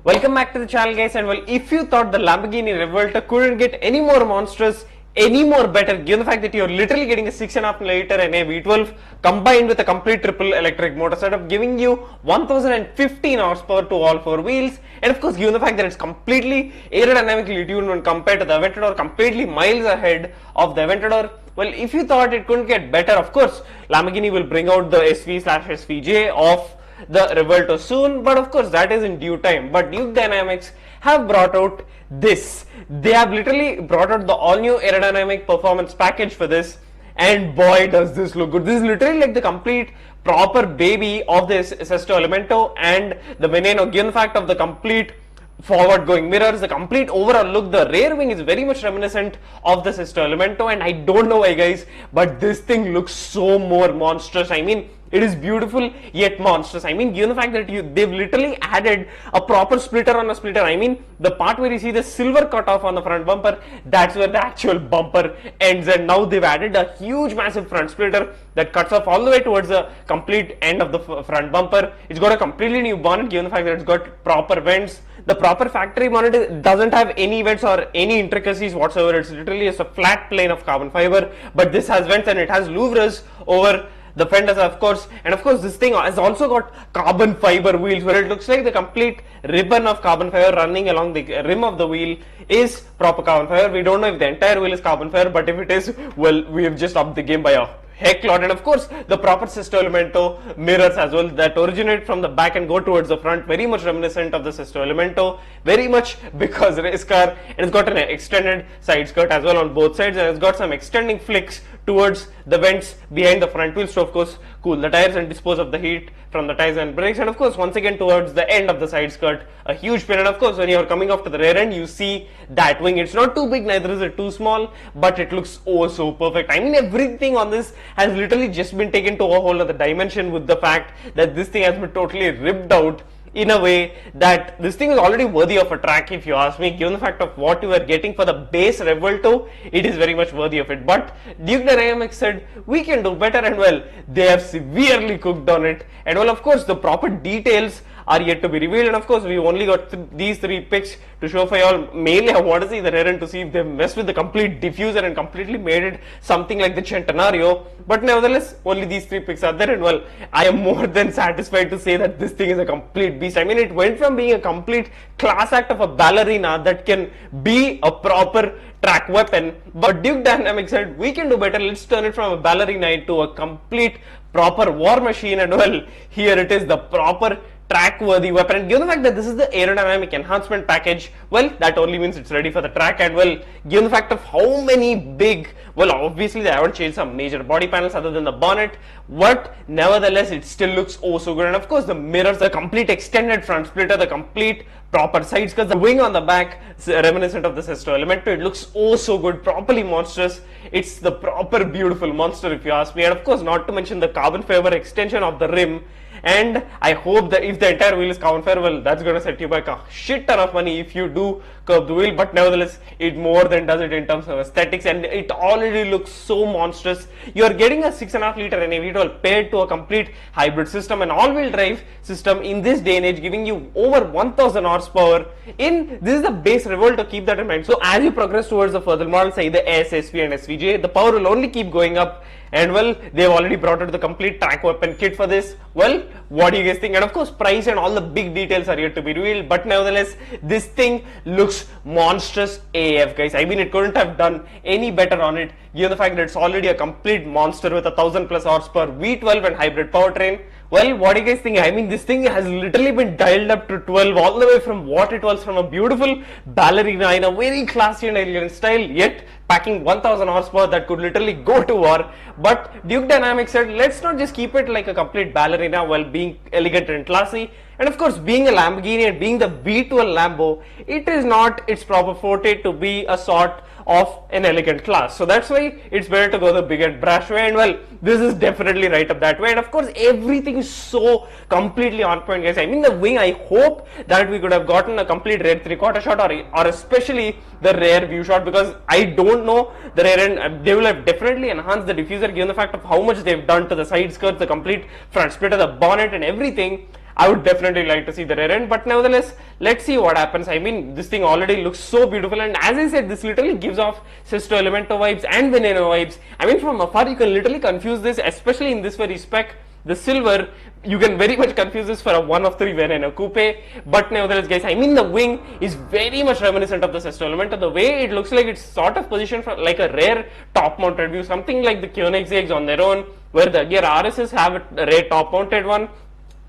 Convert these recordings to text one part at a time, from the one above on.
Welcome back to the channel, guys. And well, if you thought the Lamborghini Revuelto couldn't get any more monstrous, any more better, given the fact that you're literally getting a 6.5 liter and a V12 combined with a complete triple electric motor setup, giving you 1015 horsepower to all four wheels, and of course given the fact that it's completely aerodynamically tuned when compared to the Aventador, completely miles ahead of the Aventador. Well, if you thought it couldn't get better, of course Lamborghini will bring out the SV/SVJ of the Revuelto soon, but of course that is in due time. But Duke Dynamics have brought out this. They have literally brought out the all new aerodynamic performance package for this, and boy does this look good. This is literally like the complete proper baby of this Sesto Elemento and the Veneno, given the fact of the complete forward going mirrors, the complete overall look. The rear wing is very much reminiscent of the Sesto Elemento, and I don't know why, guys, but this thing looks so more monstrous. I mean, it is beautiful yet monstrous. I mean, given the fact that they've literally added a proper splitter on a splitter. I mean, the part where you see the silver cutoff on the front bumper, that's where the actual bumper ends, and now they've added a huge massive front splitter that cuts off all the way towards the complete end of the front bumper. It's got a completely new bonnet, given the fact that it's got proper vents. The proper factory bonnet doesn't have any vents or any intricacies whatsoever. It's literally just a flat plane of carbon fiber, but this has vents and it has louvres over the fenders, of course. And of course this thing has also got carbon fiber wheels, where it looks like the complete ribbon of carbon fiber running along the rim of the wheel is proper carbon fiber. We don't know if the entire wheel is carbon fiber, but if it is, well, we have just upped the game by a heck lot. And of course the proper Sesto Elemento mirrors as well that originate from the back and go towards the front, very much reminiscent of the Sesto Elemento, very much because race car. And it's got an extended side skirt as well on both sides, and it's got some extending flicks towards the vents behind the front wheels to of course cool the tires and dispose of the heat from the tires and brakes. And of course once again towards the end of the side skirt, a huge pin. And of course when you're coming off to the rear end, you see that wing. It's not too big, neither is it too small, but it looks oh so perfect. I mean, everything on this has literally just been taken to a whole other dimension, with the fact that this thing has been totally ripped out in a way that this thing is already worthy of a track, if you ask me. Given the fact of what you are getting for the base Revuelto, it is very much worthy of it. But Duke Dynamics said we can do better, and well, they have severely cooked on it. And well, of course the proper details are yet to be revealed, and of course we've only got these three pics to show for y'all. Mainly I want to see the rear end to see if they've messed with the complete diffuser and completely made it something like the Centenario, but nevertheless only these three pics are there. And well, I am more than satisfied to say that this thing is a complete beast. I mean, it went from being a complete class act of a ballerina that can be a proper track weapon, but Duke Dynamics said we can do better, let's turn it from a ballerina into a complete proper war machine. And well, here it is, the proper track-worthy weapon. And given the fact that this is the aerodynamic enhancement package, well, that only means it's ready for the track. And well, given the fact of how many big, well, obviously they haven't changed some major body panels other than the bonnet, but nevertheless it still looks oh so good. And of course the mirrors, the complete extended front splitter, the complete proper side skirts, the wing on the back reminiscent of the Sesto Elemento. It looks oh so good, properly monstrous. It's the proper beautiful monster, if you ask me. And of course not to mention the carbon fiber extension of the rim. And I hope that if the entire wheel is carbon fiber, well, that's going to set you back a shit ton of money if you do curb the wheel. But nevertheless, it more than does it in terms of aesthetics, and it already looks so monstrous. You are getting a 6.5 liter and a V12 paired to a complete hybrid system, an all-wheel drive system in this day and age, giving you over 1000 horsepower. This is the base Revuelto, keep that in mind. So as you progress towards the further models, say the S, SV and SVJ, the power will only keep going up. And well, they've already brought out the complete track weapon kit for this. Well, what do you guys think? And of course price and all the big details are yet to be revealed, but nevertheless this thing looks monstrous AF, guys. I mean, it couldn't have done any better on it, given the fact that it's already a complete monster with 1000 plus horsepower V12 and hybrid powertrain. Well, what do you guys think? I mean, this thing has literally been dialed up to 12, all the way from what it was from a beautiful ballerina in a very classy and elegant style, yet packing 1000 horsepower that could literally go to war. But Duke Dynamics said, let's not just keep it like a complete ballerina while being elegant and classy. And of course, being a Lamborghini and being the V12 Lambo, it is not its proper forte to be a sort of an elegant class. So that's why it's better to go the big and brash way. And well, this is definitely right up that way. And of course, everything is so completely on point, guys. I mean, the wing, I hope that we could have gotten a complete rear 3/4 shot, or especially the rear view shot, because I don't know the rear end. They will have definitely enhanced the diffuser, given the fact of how much they've done to the side skirts, the complete front splitter, the bonnet and everything. I would definitely like to see the rear end, but nevertheless, let's see what happens. I mean, this thing already looks so beautiful, and as I said, this literally gives off Sesto Elemento vibes and Veneno vibes. I mean, from afar, you can literally confuse this, especially in this very spec, the silver. You can very much confuse this for a 1 of 3 Veneno coupe, but nevertheless, guys, I mean, the wing is very much reminiscent of the Sesto Elemento. The way it looks like it's sort of positioned for like a rare top-mounted view, something like the Koenigseggs on their own, where the gear RSs have a rare top-mounted one.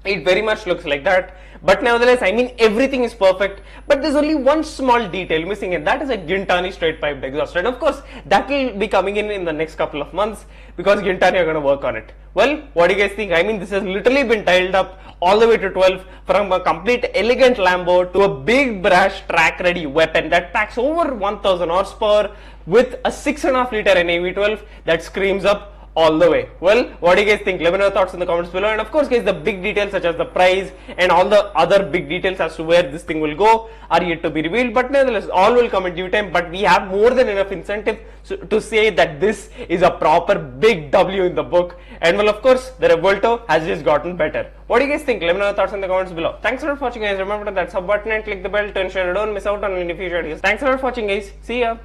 It very much looks like that, but nevertheless, I mean, everything is perfect, but there's only one small detail missing, and that is a Gintani straight piped exhaust. And of course, that will be coming in the next couple of months, because Gintani are going to work on it. Well, what do you guys think? I mean, this has literally been tiled up all the way to 12, from a complete elegant Lambo to a big brash track ready weapon that packs over 1000 horsepower with a 6.5 liter NAV12 that screams up all the way. Well, what do you guys think? Let me know your thoughts in the comments below, and of course, guys, the big details such as the price and all the other big details as to where this thing will go are yet to be revealed, but nevertheless, all will come in due time. But we have more than enough incentive to say that this is a proper big W in the book. And well, of course, the Revuelto has just gotten better. What do you guys think? Let me know your thoughts in the comments below. Thanks a lot for watching, guys. Remember that sub button and click the bell to ensure you don't miss out on any future videos. Thanks a lot for watching, guys. See ya.